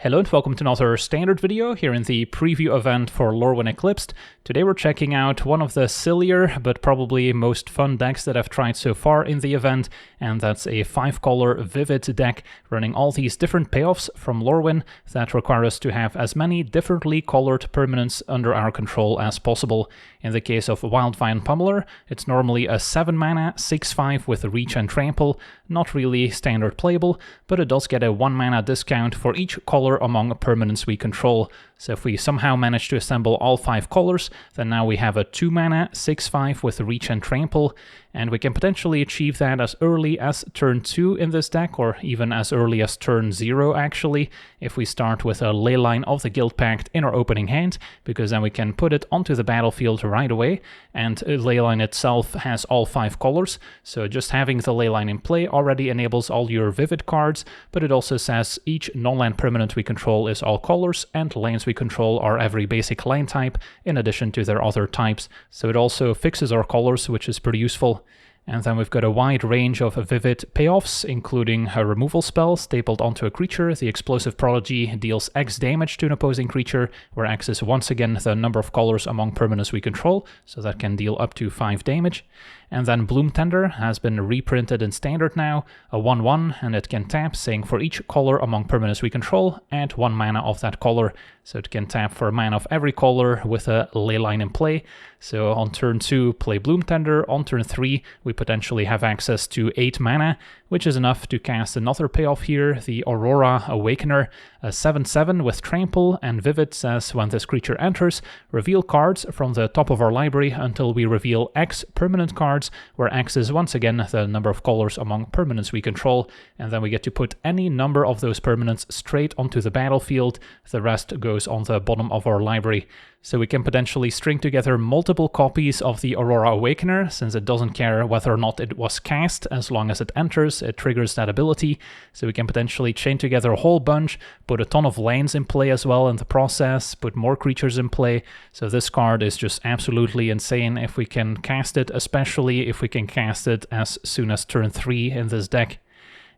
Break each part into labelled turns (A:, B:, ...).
A: Hello and welcome to another standard video here in the preview event for Lorwyn Eclipsed. Today we're checking out one of the sillier but probably most fun decks that I've tried so far in the event, and that's a 5-color Vivid deck running all these different payoffs from Lorwyn that require us to have as many differently colored permanents under our control as possible. In the case of Wildvine Pummeler, it's normally a 7-mana 6/5 with Reach and Trample, not really standard playable, but it does get a 1-mana discount for each color among permanents we control. So if we somehow manage to assemble all 5 colors, then now we have a 2-mana 6/5 with Reach and Trample, and we can potentially achieve that as early as turn 2 in this deck, or even as early as turn 0 actually, if we start with a Leyline of the Guildpact in our opening hand, because then we can put it onto the battlefield right away, and Leyline itself has all 5 colors, so just having the Leyline in play already enables all your Vivid cards, but it also says each non-land permanent we control is all colors, and lands we control are every basic land type in addition to their other types, so it also fixes our colors, which is pretty useful. And then we've got a wide range of Vivid payoffs, including a removal spell stapled onto a creature. The Explosive Prodigy deals X damage to an opposing creature, where X is once again the number of colors among permanents we control, so that can deal up to 5 damage. And then Bloom Tender has been reprinted in Standard now, a 1/1, and it can tap, saying for each color among permanents we control, add 1 mana of that color. So it can tap for a mana of every color with a Leyline in play. So on turn 2, play Bloom Tender. On turn 3, we potentially have access to 8 mana, which is enough to cast another payoff here, the Aurora Awakener, a 7/7 with Trample, and Vivid says when this creature enters, reveal cards from the top of our library until we reveal X permanent cards, where X is once again the number of colors among permanents we control, and then we get to put any number of those permanents straight onto the battlefield. The rest goes on the bottom of our library. So we can potentially string together multiple copies of the Aurora Awakener, since it doesn't care whether or not it was cast, as long as it enters, it triggers that ability. So we can potentially chain together a whole bunch, put a ton of lands in play as well in the process, put more creatures in play. So this card is just absolutely insane if we can cast it, especially if we can cast it as soon as turn 3 in this deck.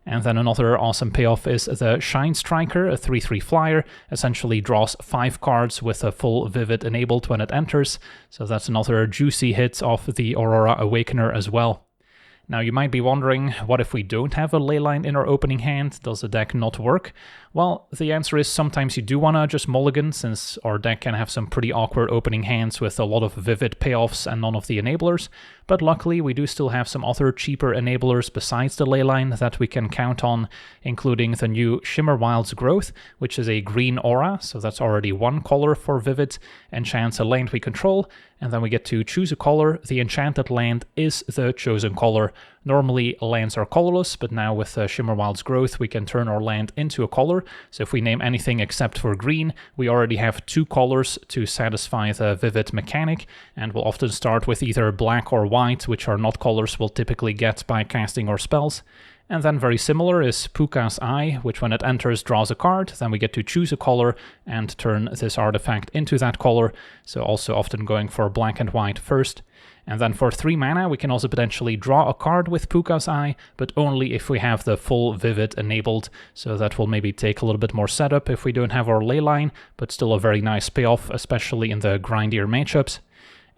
A: And then another awesome payoff is the Shinestriker, a 3/3 flyer, essentially draws 5 cards with a full Vivid enabled when it enters, so that's another juicy hit of the Aurora Awakener as well. Now you might be wondering, what if we don't have a Leyline in our opening hand? Does the deck not work? Well, the answer is sometimes you do want to just mulligan, since our deck can have some pretty awkward opening hands with a lot of Vivid payoffs and none of the enablers, but luckily we do still have some other cheaper enablers besides the Leyline that we can count on, including the new Shimmerwild's Growth, which is a green aura, so that's already 1 color for Vivid, enchants a land we control, and then we get to choose a color. The enchanted land is the chosen color. Normally lands are colorless, but now with Shimmerwild's Growth we can turn our land into a color, so if we name anything except for green, we already have 2 colors to satisfy the Vivid mechanic, and we'll often start with either black or white, which are not colors we'll typically get by casting our spells. And then very similar is Puka's Eye, which when it enters draws a card, then we get to choose a color and turn this artifact into that color, so also often going for black and white first. And then for 3 mana we can also potentially draw a card with Puka's Eye, but only if we have the full Vivid enabled, so that will maybe take a little bit more setup if we don't have our Leyline, but still a very nice payoff, especially in the grindier matchups.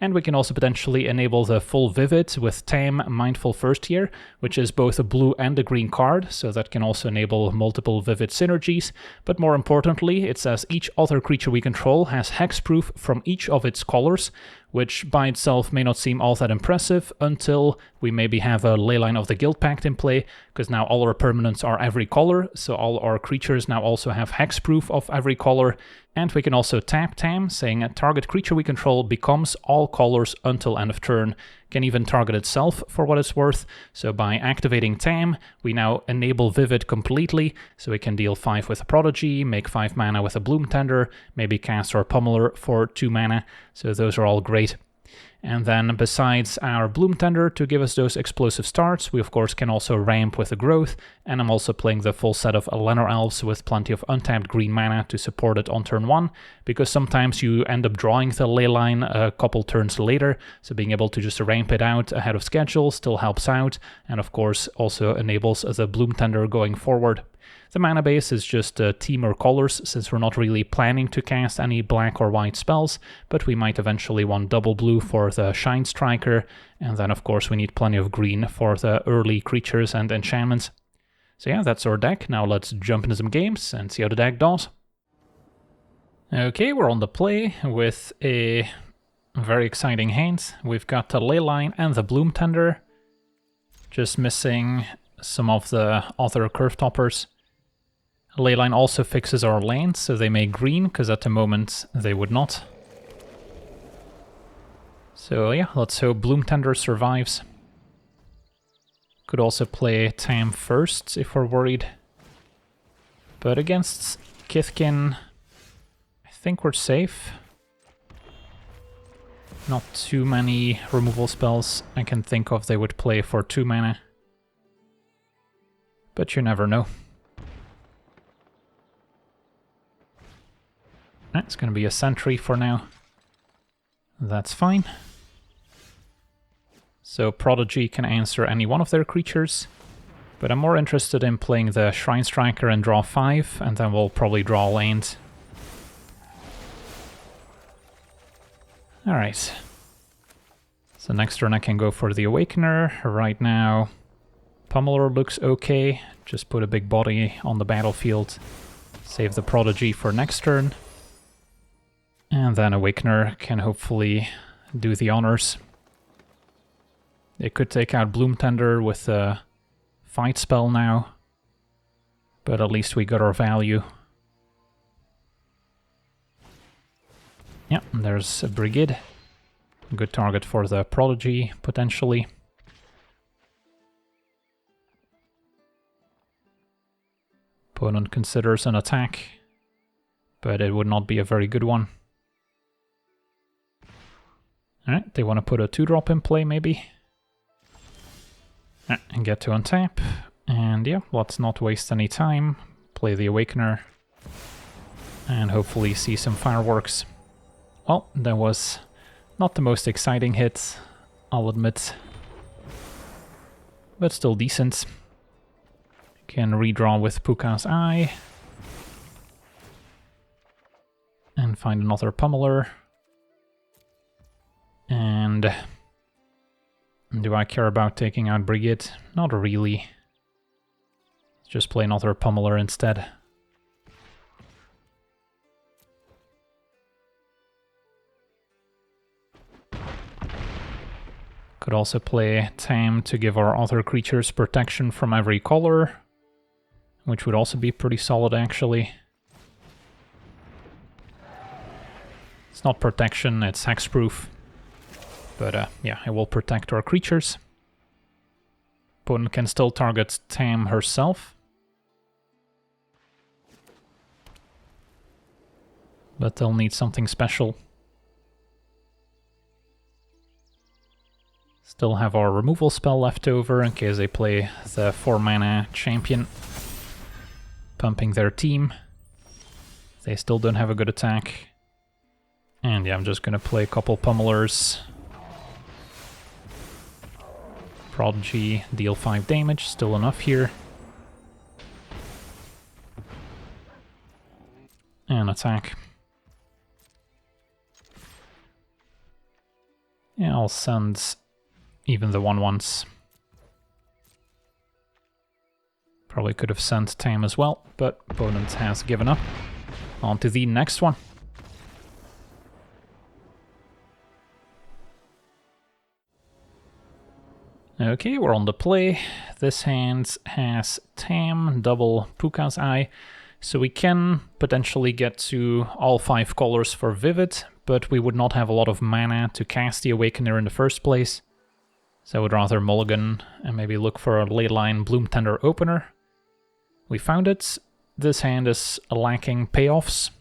A: And we can also potentially enable the full Vivid with Tam, Mindful First here, which is both a blue and a green card, so that can also enable multiple Vivid synergies. But more importantly, it says each other creature we control has hexproof from each of its colors, which by itself may not seem all that impressive until we maybe have a Leyline of the Guildpact in play, because now all our permanents are every color, so all our creatures now also have hexproof of every color. And we can also tap Tam, saying a target creature we control becomes all colors until end of turn. Can even target itself for what it's worth, so by activating Tam, we now enable Vivid completely, so we can deal 5 with a Prodigy, make 5 mana with a Bloom Tender, maybe cast our Pummeler for 2 mana, so those are all great. And then besides our Bloom Tender to give us those explosive starts, we of course can also ramp with the Growth, and I'm also playing the full set of Lenor Elves with plenty of untapped green mana to support it on turn 1, because sometimes you end up drawing the Leyline a couple turns later, so being able to just ramp it out ahead of schedule still helps out, and of course also enables the Bloom Tender going forward. The mana base is just Temur colors, since we're not really planning to cast any black or white spells, but we might eventually want double blue for the Shinestriker, and then of course we need plenty of green for the early creatures and enchantments. So yeah, that's our deck. Now let's jump into some games and see how the deck does. Okay, we're on the play with a very exciting hand. We've got the Leyline and the Bloom Tender, just missing some of the other curve toppers. Leyline also fixes our lands, so they make green, because at the moment they would not. So yeah, let's hope Bloom Tender survives. Could also play Tam first if we're worried. But against Kithkin, I think we're safe. Not too many removal spells I can think of they would play for 2 mana. But you never know. It's going to be a sentry for now. That's fine. So Prodigy can answer any one of their creatures. But I'm more interested in playing the Shinestriker and draw 5, and then we'll probably draw land. Alright. So next turn I can go for the Awakener. Right now, Pummeler looks okay. Just put a big body on the battlefield. Save the Prodigy for next turn. And then Awakener can hopefully do the honors. It could take out Bloom Tender with a fight spell now. But at least we got our value. Yeah, there's a Brigade. Good target for the Prodigy, potentially. Opponent considers an attack, but it would not be a very good one. Alright, they want to put a 2-drop in play, maybe. And get to untap. And yeah, let's not waste any time. Play the Awakener. And hopefully see some fireworks. Well, that was not the most exciting hit, I'll admit. But still decent. Can redraw with Puka's Eye. And find another Pummeler. And do I care about taking out Brigade? Not really. Just play another Pummeler instead. Could also play Tam to give our other creatures protection from every color, which would also be pretty solid actually. It's not protection, it's hexproof. But yeah, it will protect our creatures. Opponent can still target Tam herself. But they'll need something special. Still have our removal spell left over in case they play the 4-mana champion. Pumping their team. They still don't have a good attack. And yeah, I'm just gonna play a couple Pummelers. Prodigy, deal 5 damage, still enough here. And attack. Yeah, I'll send even the 1/1s. Probably could have sent Tam as well, but opponent has given up. On to the next one. Okay, we're on the play. This hand has Tam, double Puka's Eye, so we can potentially get to all 5 colors for Vivid, but we would not have a lot of mana to cast the Awakener in the first place. So I would rather mulligan and maybe look for a Leyline Bloom Tender opener. We found it. This hand is lacking payoffs,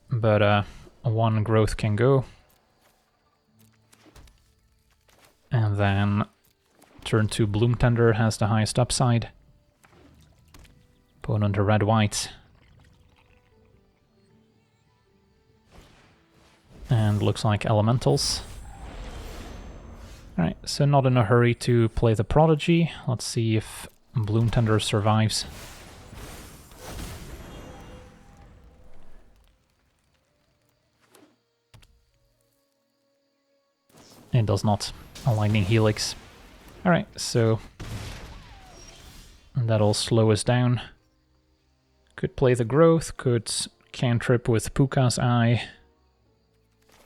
A: but 1 growth can go. And then turn 2 Bloom Tender has the highest upside. Opponent a red-white. And looks like elementals. Alright, so not in a hurry to play the Prodigy. Let's see if Bloom Tender survives. It does not. A Lightning Helix. Alright, so that'll slow us down. Could play the Growth, could cantrip with Puka's Eye.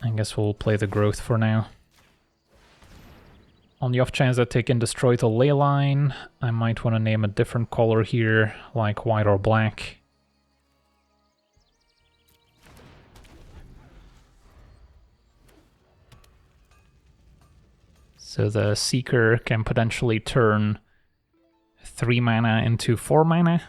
A: I guess we'll play the Growth for now. On the off chance that they can destroy the ley line, I might want to name a different color here, like white or black. So the Seeker can potentially turn 3 mana into 4 mana.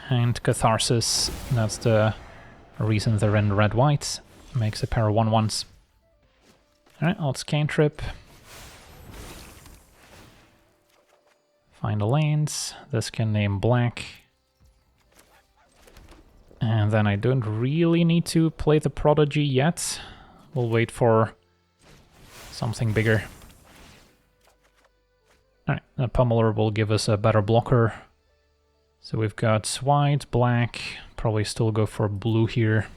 A: And Catharsis, that's the reason they're in red-white, makes a pair of 1/1s. Alright, let's cantrip. Find a lands. This can name black. And then I don't really need to play the Prodigy yet. We'll wait for something bigger. Alright, the Pummeler will give us a better blocker. So we've got white, black, probably still go for blue here.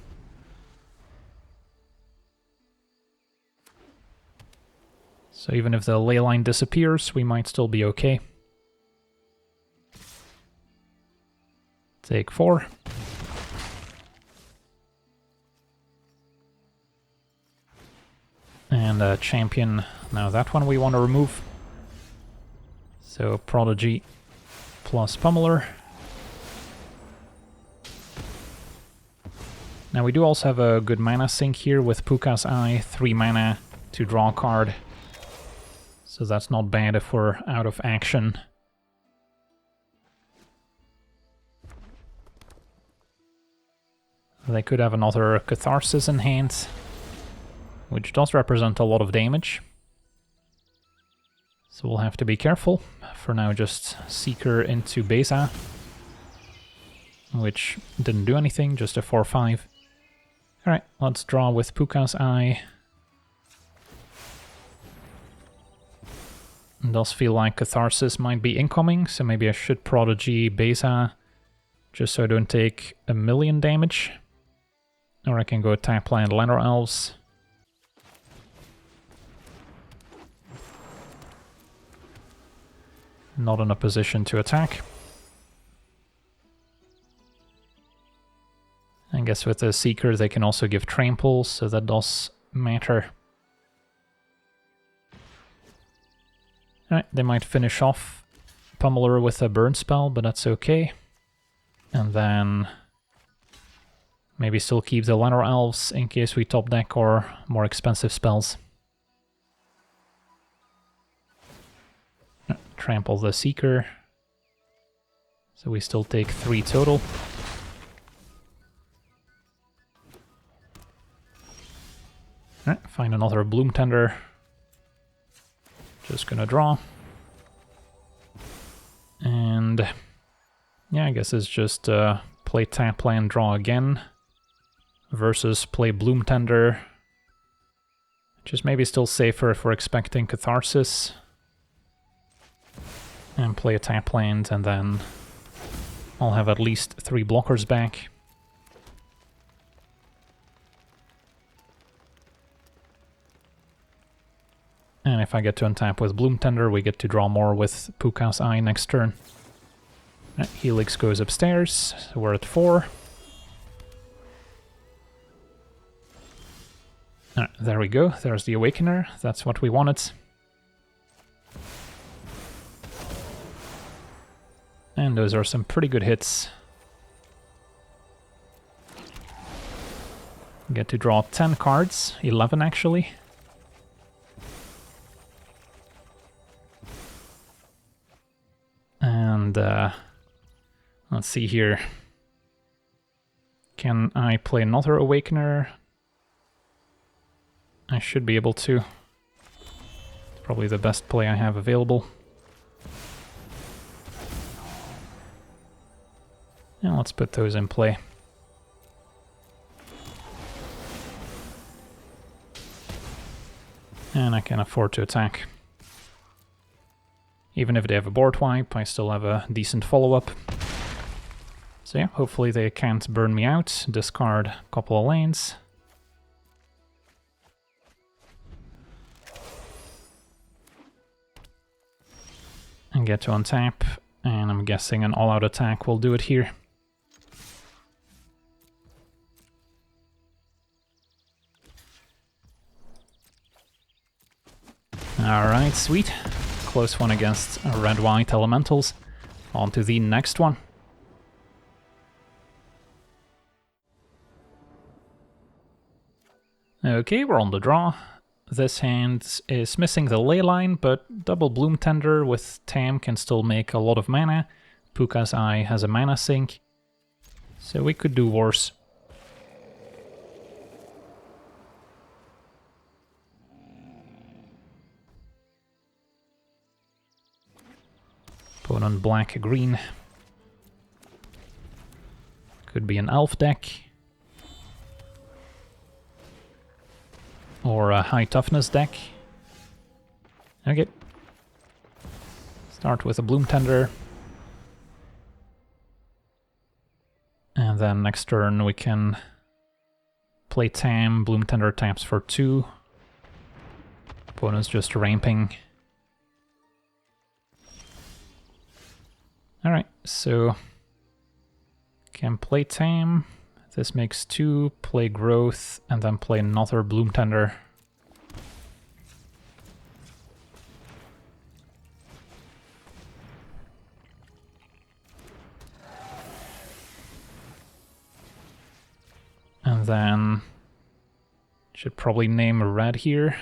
A: So even if the ley line disappears, we might still be okay. Take 4. And a champion, now that one we want to remove. So Prodigy plus Pummeler. Now we do also have a good mana sink here with Puka's Eye, 3 mana to draw a card. So that's not bad if we're out of action. They could have another Catharsis in hand, which does represent a lot of damage. So we'll have to be careful. For now, just Seeker into Beza, which didn't do anything, just a 4/5. Alright, let's draw with Puka's Eye. It does feel like Catharsis might be incoming, so maybe I should Prodigy Beza, just so I don't take 1,000,000 damage. Or I can go tap land Llanowar Elves. Not in a position to attack. I guess with the Seeker they can also give Trample, so that does matter. Alright, they might finish off Pummeler with a burn spell, but that's okay. And then maybe still keep the Llanowar Elves in case we top deck or more expensive spells. Trample the Seeker. So we still take 3 total. Alright, find another Bloom Tender. Just gonna draw. And yeah, I guess it's just play tap land, draw again, versus play Bloom Tender. Just maybe still safer if we're expecting Catharsis. And play a tap land, and then I'll have at least 3 blockers back. And if I get to untap with Bloom Tender, we get to draw more with Puka's Eye next turn. Right, Helix goes upstairs, so we're at 4. Right, there we go, there's the Awakener, that's what we wanted. And those are some pretty good hits. Get to draw 10 cards, 11 actually. And let's see here. Can I play another Awakener? I should be able to. It's probably the best play I have available. And let's put those in play. And I can afford to attack. Even if they have a board wipe, I still have a decent follow-up. So yeah, hopefully they can't burn me out. Discard a couple of lanes. And get to untap. And I'm guessing an all-out attack will do it here. Alright, sweet. Close one against red-white elementals. On to the next one. Okay, we're on the draw. This hand is missing the ley line, but double Bloom Tender with Tam can still make a lot of mana. Puka's Eye has a mana sink, so we could do worse. Opponent black-green. Could be an elf deck. Or a high toughness deck. Okay. Start with a Bloom Tender. And then next turn we can play Tam. Bloom Tender taps for 2. Opponent's just ramping. Alright, so can play Tam. This makes 2, play Growth, and then play another Bloom Tender. And then should probably name a red here.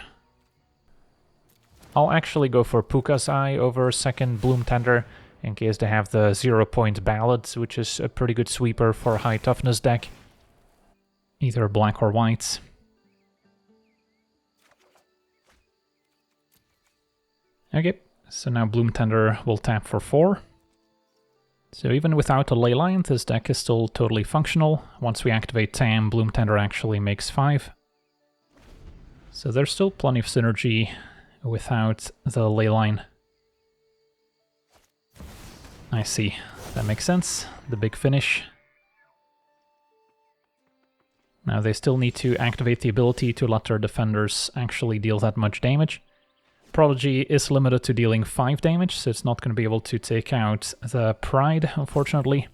A: I'll actually go for Puka's Eye over second Bloom Tender in case they have the 0-point Ballad, which is a pretty good sweeper for a high toughness deck. Either black or white. Okay, so now Bloom Tender will tap for 4. So even without a ley line, this deck is still totally functional. Once we activate Tam, Bloom Tender actually makes 5. So there's still plenty of synergy without the ley line. I see. That makes sense. The big finish. Now they still need to activate the ability to let their defenders actually deal that much damage. Prodigy is limited to dealing 5 damage, so it's not going to be able to take out the Pride, unfortunately.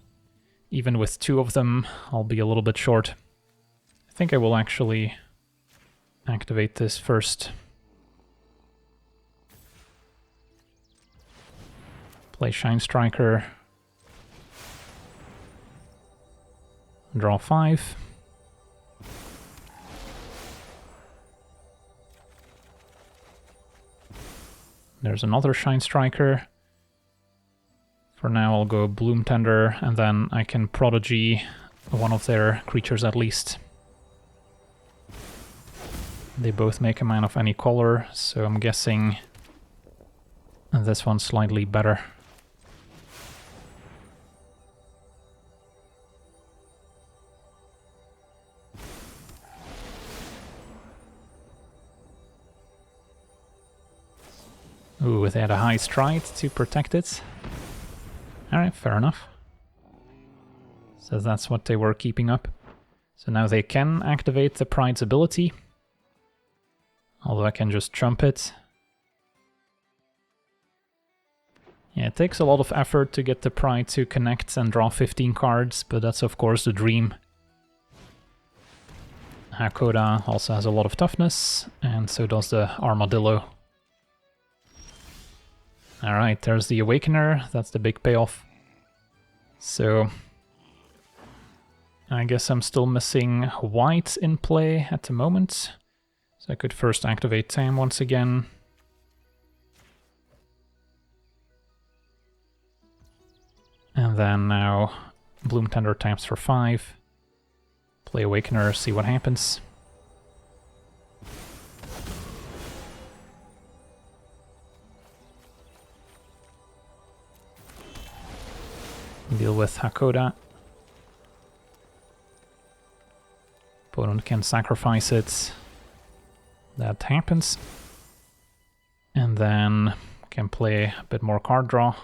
A: Even with 2 of them, I'll be a little bit short. I think I will actually activate this first. Play Shinestriker. Draw 5. There's another Shinestriker. For now I'll go Bloom Tender, and then I can Prodigy one of their creatures at least. They both make a mana of any color, so I'm guessing this one's slightly better. Ooh, they had a high stride to protect it. Alright, fair enough. So that's what they were keeping up. So now they can activate the Pride's ability. Although I can just trump it. Yeah, it takes a lot of effort to get the Pride to connect and draw 15 cards, but that's of course the dream. Hakoda also has a lot of toughness, and so does the Armadillo. Alright, there's the Awakener, that's the big payoff. So I guess I'm still missing white in play at the moment. So I could first activate Tam once again. And then now Bloom Tender taps for 5. Play Awakener, see what happens. Deal with Hakoda. Opponent can sacrifice it. That happens. And then can play a bit more card draw.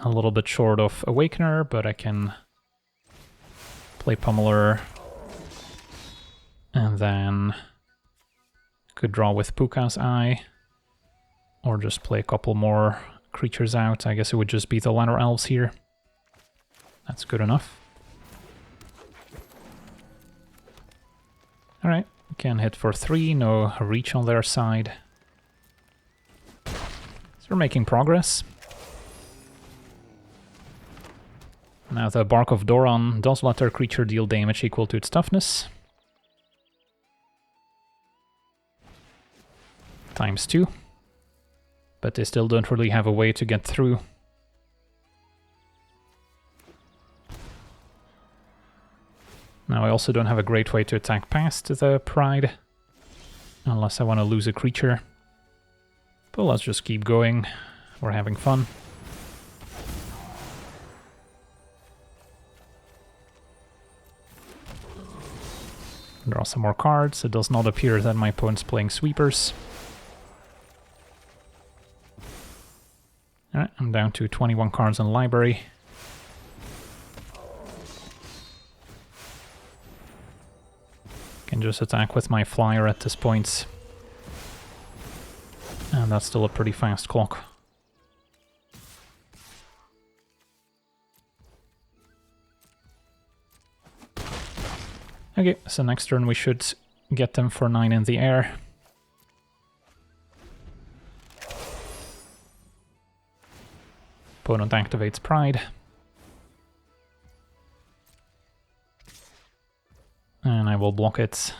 A: A little bit short of Awakener, but I can play Pummeler. And then could draw with Puka's Eye. Or just play a couple more creatures out. I guess it would just be the Ladder Elves here. That's good enough. Alright, can hit for 3, no reach on their side. So we're making progress. Now the Bark of Doran does let their creature deal damage equal to its toughness. ×2. But they still don't really have a way to get through. Now I also don't have a great way to attack past the Pride, unless I want to lose a creature. But let's just keep going, we're having fun. Draw some more cards. It does not appear that my opponent's playing sweepers. Alright, I'm down to 21 cards in the library. Can just attack with my flyer at this point. And that's still a pretty fast clock. Okay, so next turn we should get them for 9 in the air. Opponent activates Pride. And I will block it.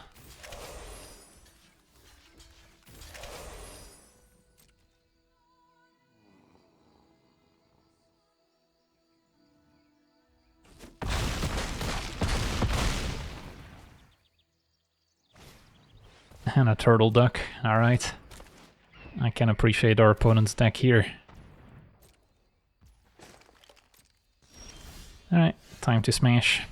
A: And a turtle duck, alright. I can appreciate our opponent's deck here. Alright, time to smash.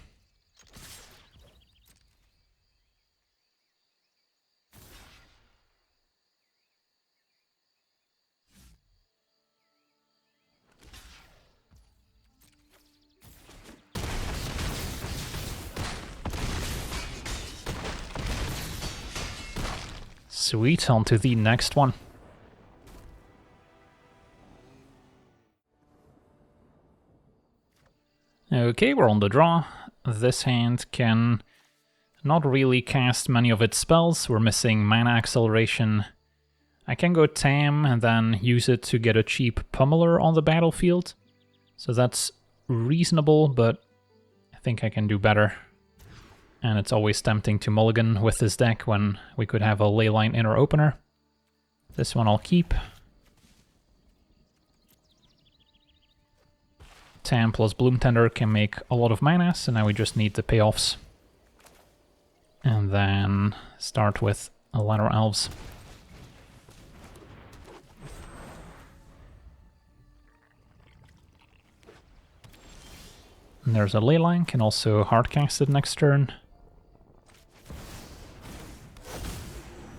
A: Sweet, on to the next one. Okay, we're on the draw. This hand can not really cast many of its spells. We're missing mana acceleration. I can go Tam and then use it to get a cheap Pummeler on the battlefield. So that's reasonable, but I think I can do better. And it's always tempting to mulligan with this deck when we could have a Leyline Inner Opener. This one I'll keep. Tam plus Bloom Tender can make a lot of mana, so now we just need the payoffs. And then start with a Ladder Elves. And there's a Leyline, can also hardcast it next turn.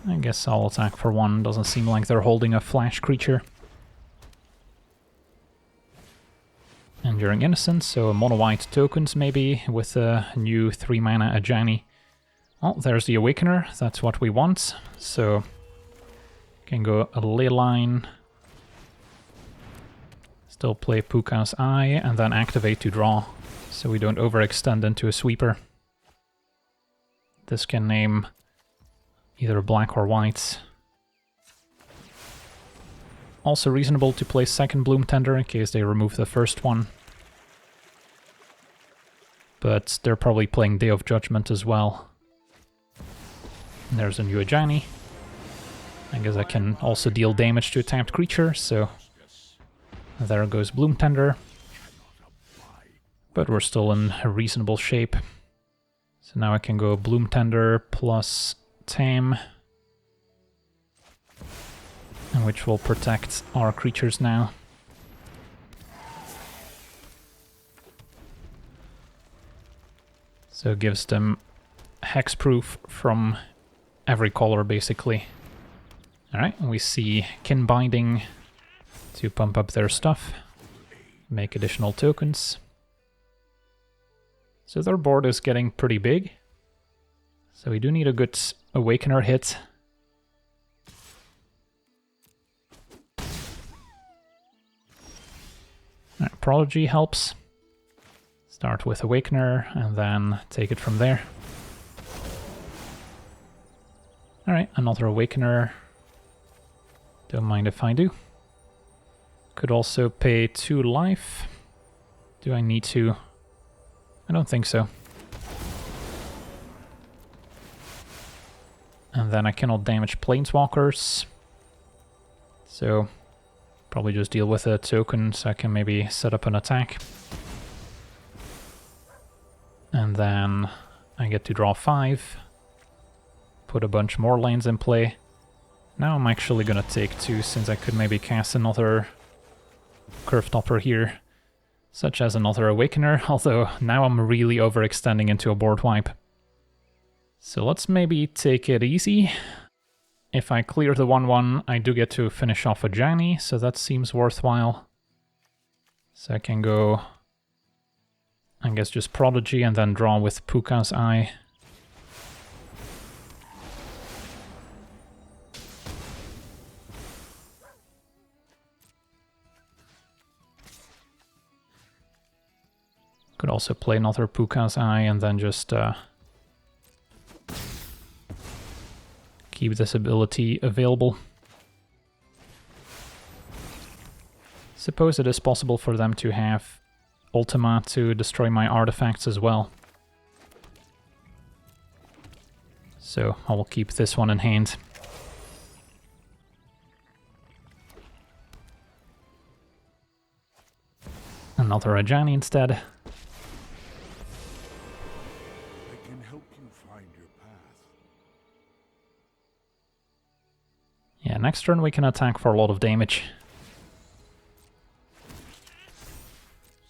A: I guess I'll attack for 1, doesn't seem like they're holding a flash creature. Enduring Innocence, so mono-white tokens maybe, with a new 3 mana Ajani. Oh, there's the Awakener, that's what we want, so can go a Leyline, still play Puka's Eye, and then activate to draw, so we don't overextend into a sweeper. This can name either black or white. Also reasonable to play second Bloom Tender in case they remove the first one. But they're probably playing Day of Judgment as well. And there's a new Ajani. I guess I can also deal damage to a tapped creature, so there goes Bloom Tender. But we're still in a reasonable shape. So now I can go Bloom Tender plus Tam, which will protect our creatures now. So it gives them hexproof from every color, basically. Alright, we see kin binding to pump up their stuff, make additional tokens. So their board is getting pretty big. So we do need a good Awakener hit. Right, Prodigy helps. Start with Awakener and then take it from there. Alright, another Awakener. Don't mind if I do. Could also pay 2 life. Do I need to? I don't think so. And then I cannot damage Planeswalkers. So probably just deal with a token so I can maybe set up an attack. And then I get to draw 5. Put a bunch more lands in play. Now I'm actually gonna take 2 since I could maybe cast another Curve Topper here. Such as another Awakener, although now I'm really overextending into a board wipe. So let's maybe take it easy. If I clear the 1/1, I do get to finish off a Jani, so that seems worthwhile. So I can go, I guess, just Prodigy and then draw with Puka's Eye. Could also play another Puka's Eye and then just keep this ability available. Suppose it is possible for them to have Ultima to destroy my artifacts as well. So I will keep this one in hand. Another Ajani instead. Yeah, next turn we can attack for a lot of damage.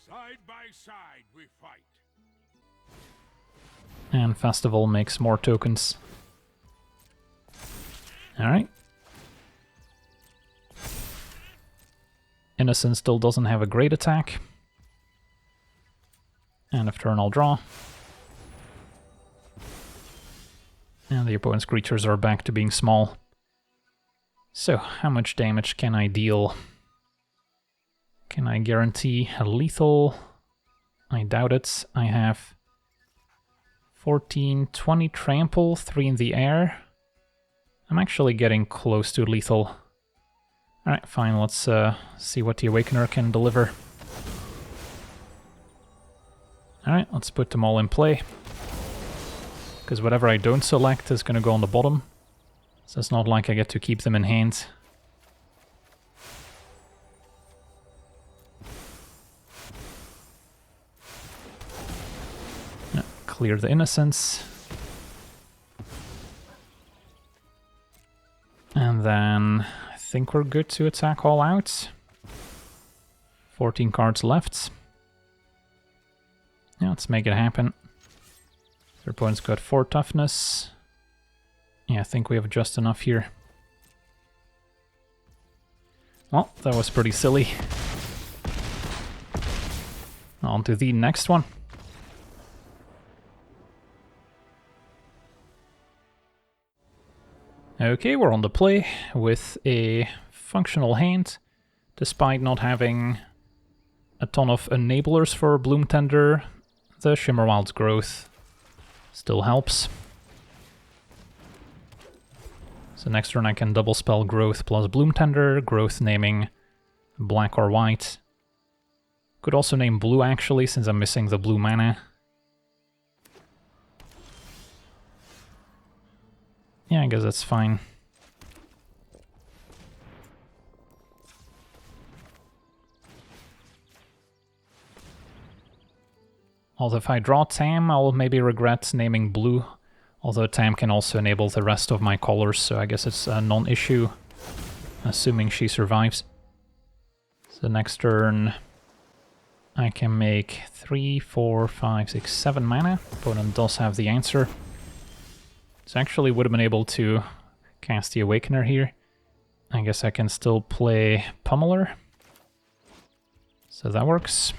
B: Side by side we fight.
A: And Festival makes more tokens. Alright. Innocent still doesn't have a great attack. End of turn I'll draw. And the opponent's creatures are back to being small. So, how much damage can I deal? Can I guarantee a lethal? I doubt it. I have 14, 20 trample, 3 in the air. I'm actually getting close to lethal. Alright, fine, let's see what the Awakener can deliver. Alright, let's put them all in play. Because whatever I don't select is going to go on the bottom. So it's not like I get to keep them in hand. Yeah, clear the Innocence. And then I think we're good to attack all out. 14 cards left. Yeah, let's make it happen. Their opponent's got 4 toughness. Yeah, I think we have just enough here. Well, that was pretty silly. On to the next one. Okay, we're on the play with a functional hand, despite not having a ton of enablers for Bloom Tender. The Shimmerwild's growth still helps. So next turn I can double spell Growth plus Bloom Tender, Growth naming black or white. Could also name blue actually, since I'm missing the blue mana. Yeah, I guess that's fine. Although if I draw Tam, I'll maybe regret naming blue. Although Tam can also enable the rest of my colors, so I guess it's a non-issue, assuming she survives. So next turn I can make 3, 4, 5, 6, 7 mana. Opponent does have the answer. So actually would have been able to cast the Awakener here. I guess I can still play Pummeler. So that works.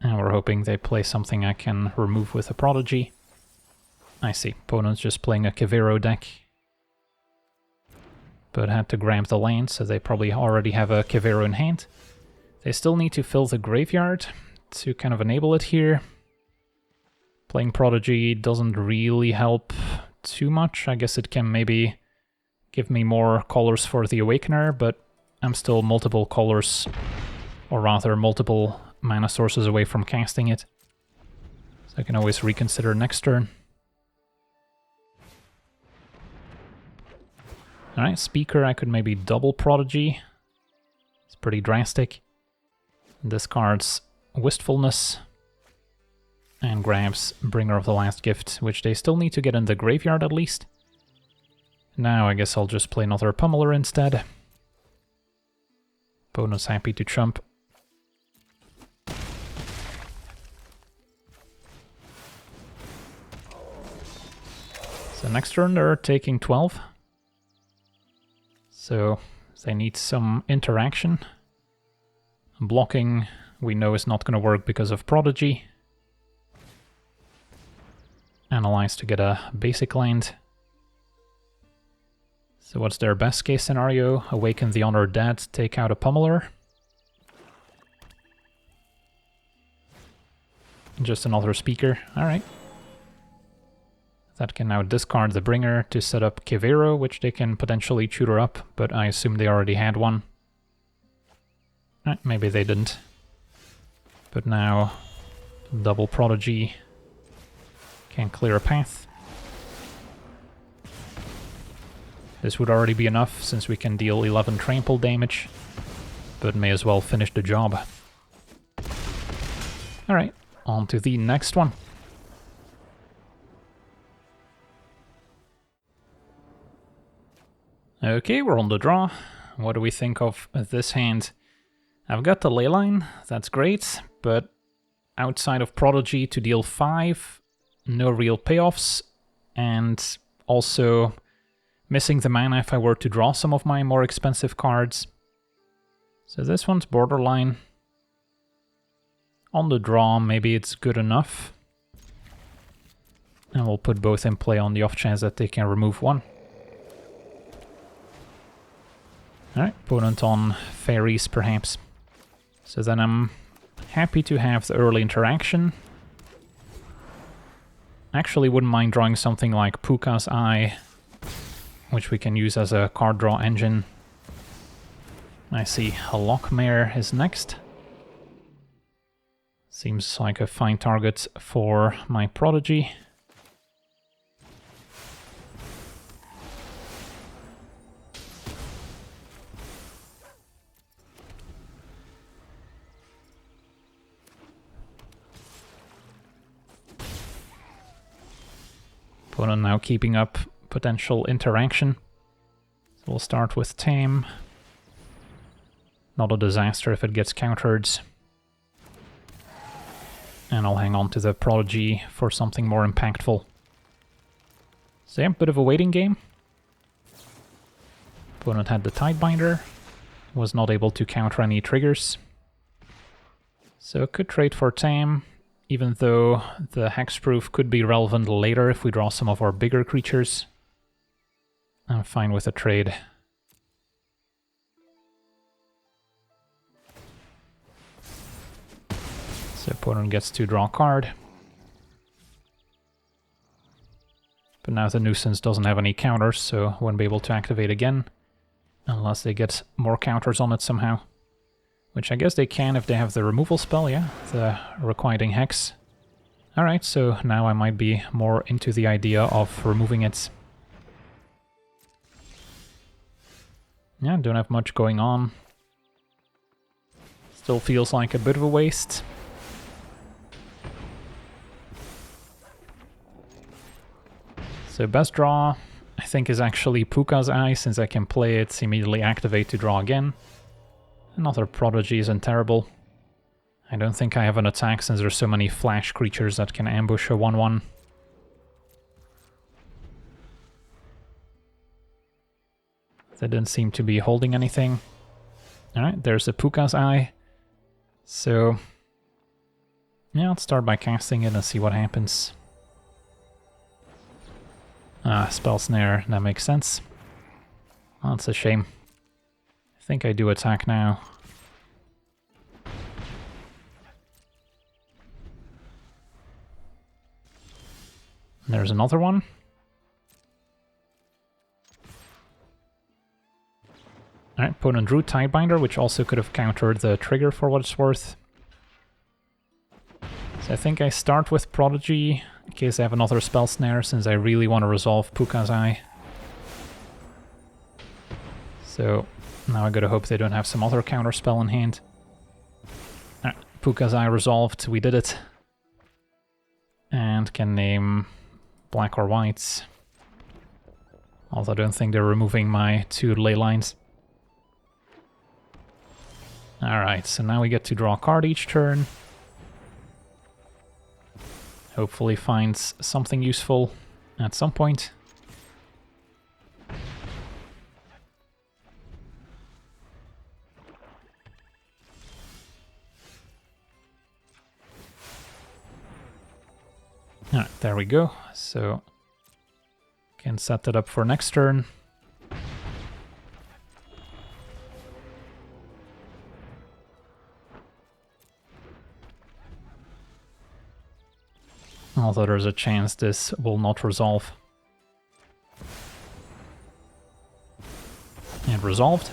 A: And we're hoping they play something I can remove with a Prodigy. I see, opponent's just playing a Kivero deck. But had to grab the land, so they probably already have a Kivero in hand. They still need to fill the graveyard to kind of enable it here. Playing Prodigy doesn't really help too much. I guess it can maybe give me more colors for the Awakener, but I'm still multiple colors, or rather multiple mana sources away from casting it. So I can always reconsider next turn. Alright, Speaker, I could maybe double Prodigy. It's pretty drastic. Discards Wistfulness. And grabs Bringer of the Last Gift, which they still need to get in the graveyard at least. Now I guess I'll just play another Pummeler instead. Opponent's happy to chump. So next turn they're taking 12. So they need some interaction. Blocking we know is not going to work because of Prodigy. Analyze to get a basic land. So what's their best case scenario? Awaken the Honored Dead, take out a Pummeler. Just another Speaker, alright. That can now discard the Bringer to set up Kivero, which they can potentially tutor up, but I assume they already had one. Maybe they didn't. But now, double Prodigy can clear a path. This would already be enough, since we can deal 11 trample damage, but may as well finish the job. Alright, on to the next one. Okay, we're on the draw. What do we think of this hand? I've got the Leyline, that's great, but outside of Prodigy to deal 5, no real payoffs, and also missing the mana if I were to draw some of my more expensive cards. So this one's borderline. On the draw, maybe it's good enough. And we'll put both in play on the off chance that they can remove one. Alright, opponent on fairies perhaps. So then I'm happy to have the early interaction. Actually wouldn't mind drawing something like Puka's Eye, which we can use as a card draw engine. I see a Lockmare is next. Seems like a fine target for my Prodigy. Opponent now keeping up potential interaction. So we'll start with Tame. Not a disaster if it gets countered. And I'll hang on to the Prodigy for something more impactful. So yeah, bit of a waiting game. Opponent had the Tidebinder. Was not able to counter any triggers. So could trade for Tame. Even though the Hexproof could be relevant later if we draw some of our bigger creatures. I'm fine with a trade. So opponent gets to draw a card. But now the Nuisance doesn't have any counters, so won't be able to activate again. Unless they get more counters on it somehow. Which I guess they can if they have the removal spell, yeah? The Requiting Hex. Alright, so now I might be more into the idea of removing it. Yeah, don't have much going on. Still feels like a bit of a waste. So best draw, I think, is actually Puka's Eye, since I can play it, immediately activate to draw again. Another Prodigy isn't terrible. I don't think I have an attack since there's so many flash creatures that can ambush a 1/1. They didn't seem to be holding anything. Alright, there's a Puka's Eye. So, yeah, let's start by casting it and see what happens. Spell Snare, that makes sense. Oh, that's a shame. I think I do attack now. There's another one. Alright, opponent drew Tidebinder, which also could have countered the trigger for what it's worth. So I think I start with Prodigy, in case I have another Spell Snare, since I really want to resolve Puka's Eye. So now I gotta hope they don't have some other counter spell in hand. Alright, Puka's Eye resolved, we did it. And can name black or white. Although I don't think they're removing my 2 ley lines. Alright, so now we get to draw a card each turn. Hopefully finds something useful at some point. Alright, there we go. So, can set that up for next turn. Although there's a chance this will not resolve. And resolved.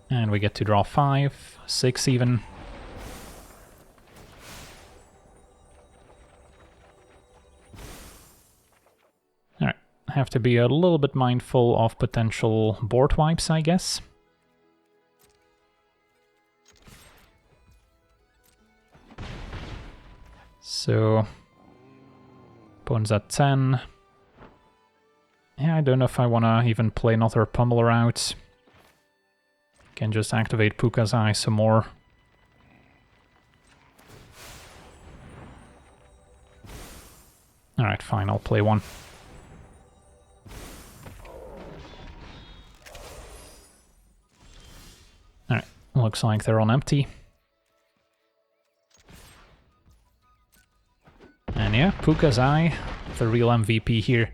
A: And we get to draw 5, 6 even. Alright, have to be a little bit mindful of potential board wipes, I guess. So, opponent's at 10. Yeah, I don't know if I want to even play another Pummeler out. Can just activate Puka's Eye some more. Alright, fine, I'll play one. Alright, looks like they're on empty. And yeah, Puka's Eye, the real MVP here.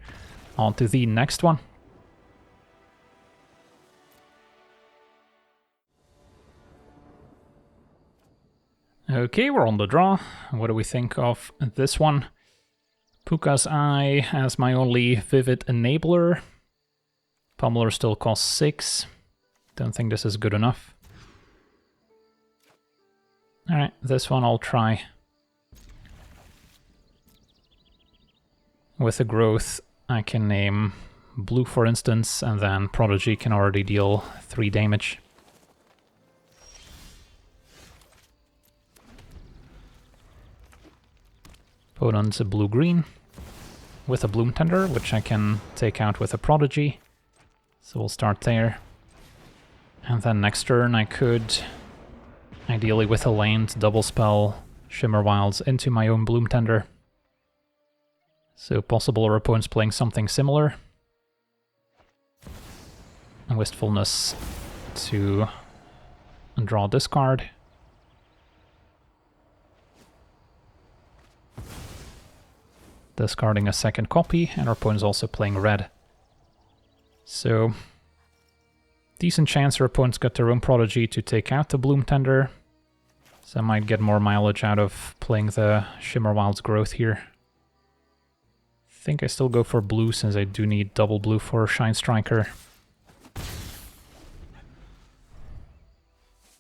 A: On to the next one. Okay, we're on the draw. What do we think of this one? Puka's Eye as my only Vivid Enabler. Pummeler still costs 6. Don't think this is good enough. Alright, this one I'll try. With a growth, I can name blue, for instance, and then Prodigy can already deal 3 damage. Opponent's a blue-green with a Bloom Tender, which I can take out with a Prodigy. So we'll start there. And then next turn I could, ideally with a land, double spell Shimmer Wilds into my own Bloom Tender. So possible our opponent's playing something similar. And Wistfulness to draw this card. Discarding a second copy, and our opponent's also playing red. So, decent chance our opponent's got their own Prodigy to take out the Bloom Tender. So I might get more mileage out of playing the Shimmer Wilds growth here. I think I still go for blue since I do need double blue for Shinestriker.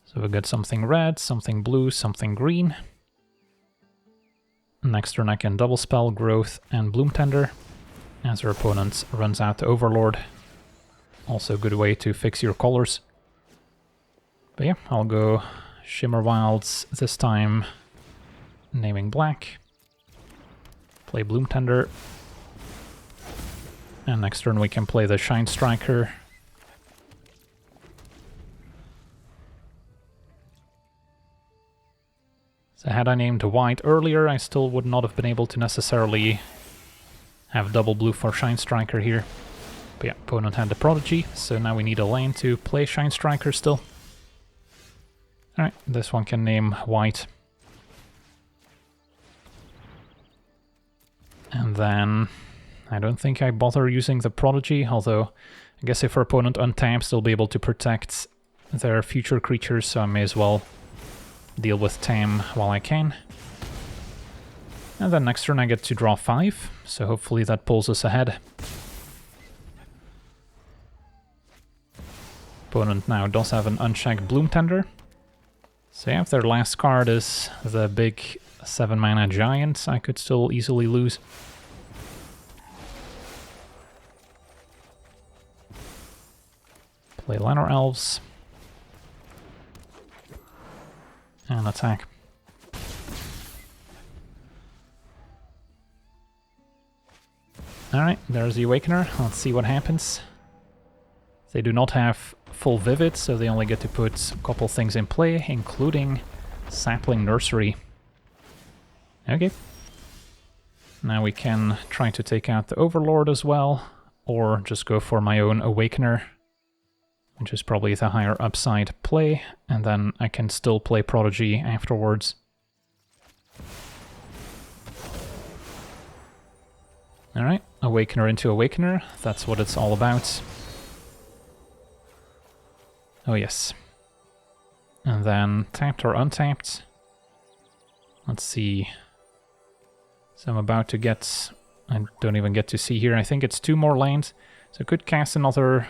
A: So we got something red, something blue, something green. Next turn I can double spell Growth and Bloom Tender as our opponent runs out to Overlord. Also a good way to fix your colors. But yeah, I'll go Shimmer Wilds this time, naming black. Play Bloom Tender. And next turn we can play the Shinestriker. So had I named white earlier, I still would not have been able to necessarily have double blue for Shinestriker here. But yeah, opponent had the Prodigy, so now we need a lane to play Shinestriker still. Alright, this one can name white. And then I don't think I bother using the Prodigy, although I guess if our opponent untaps, they'll be able to protect their future creatures, so I may as well deal with Tam while I can. And then next turn I get to draw 5, so hopefully that pulls us ahead. Opponent now does have an unchecked Bloom Tender. So yeah, if their last card is the big 7-mana giant, I could still easily lose. Play Llanowar Elves. And attack. Alright, there's the Awakener. Let's see what happens. They do not have full Vivid, so they only get to put a couple things in play, including Sapling Nursery. Okay. Now we can try to take out the Overlord as well, or just go for my own Awakener, which is probably the higher upside play, and then I can still play Prodigy afterwards. Alright, Awakener into Awakener, that's what it's all about. Oh yes. And then tapped or untapped. Let's see. So I'm about to get... I don't even get to see here. I think it's 2 more lands. So I could cast another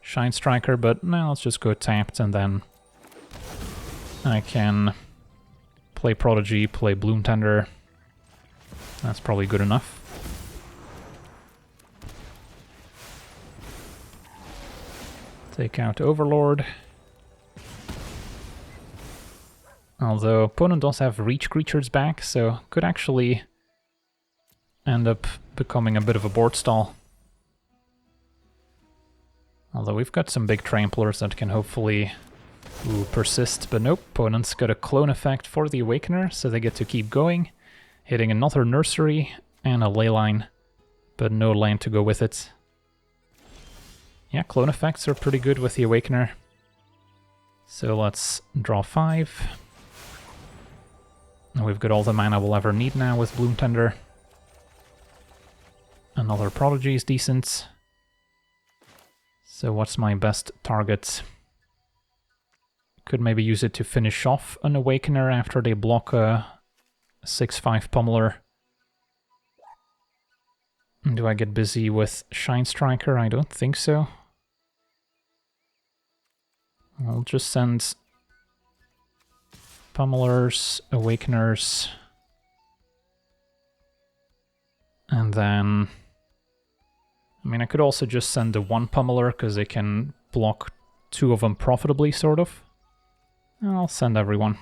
A: Shinestriker, but no, let's just go tapped and then I can play Prodigy, play Bloom Tender. That's probably good enough. Take out Overlord. Although opponent does have reach creatures back, so could actually end up becoming a bit of a board stall. Although we've got some big tramplers that can hopefully persist, but nope, opponent's got a clone effect for the Awakener, so they get to keep going, hitting another Nursery and a Leyline, but no land to go with it. Yeah, clone effects are pretty good with the Awakener. So let's draw 5. And we've got all the mana we'll ever need now with Bloom Tender. Another Prodigy is decent. So what's my best target? Could maybe use it to finish off an Awakener after they block a 6/5 Pummeler. Do I get busy with Shinestriker? I don't think so. I'll just send Pummelers, Awakeners, and then... I mean, I could also just send the 1 Pummeler, because they can block 2 of them profitably, sort of. I'll send everyone.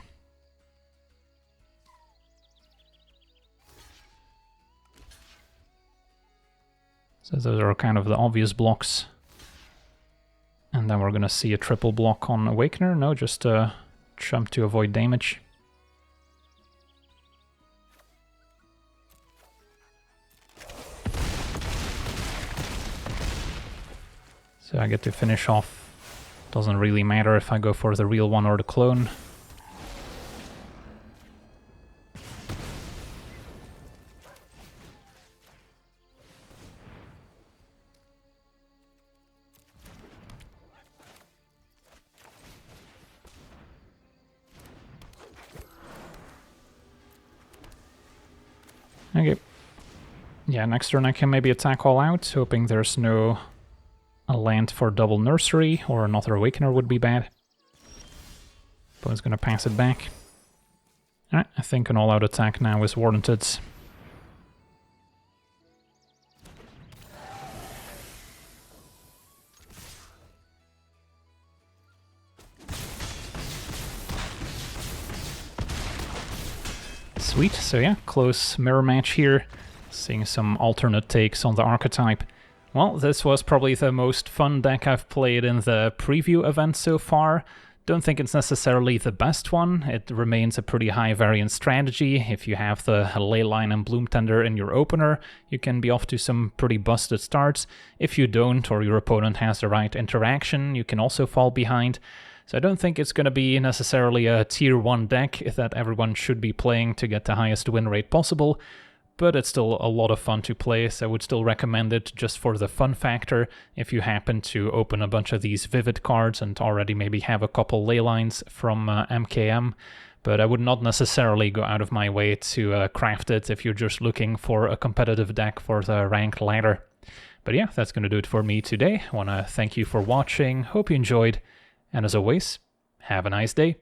A: So those are kind of the obvious blocks. And then we're gonna see a triple block on Awakener. No, just a jump to avoid damage. So I get to finish off. Doesn't really matter if I go for the real one or the clone. Okay. Yeah, next turn I can maybe attack all out, hoping there's no a land for double Nursery, or another Awakener would be bad. Opponent's gonna pass it back. Alright, I think an all-out attack now is warranted. Sweet, so yeah, close mirror match here. Seeing some alternate takes on the archetype. Well, this was probably the most fun deck I've played in the preview event so far. Don't think it's necessarily the best one. It remains a pretty high variance strategy. If you have the Leyline and Bloom Tender in your opener, you can be off to some pretty busted starts. If you don't, or your opponent has the right interaction, you can also fall behind. So I don't think it's going to be necessarily a tier 1 deck that everyone should be playing to get the highest win rate possible. But it's still a lot of fun to play, so I would still recommend it just for the fun factor. If you happen to open a bunch of these Vivid cards and already maybe have a couple Leylines from MKM, but I would not necessarily go out of my way to craft it if you're just looking for a competitive deck for the rank ladder. But yeah, that's going to do it for me today. I want to thank you for watching, hope you enjoyed, and as always, have a nice day.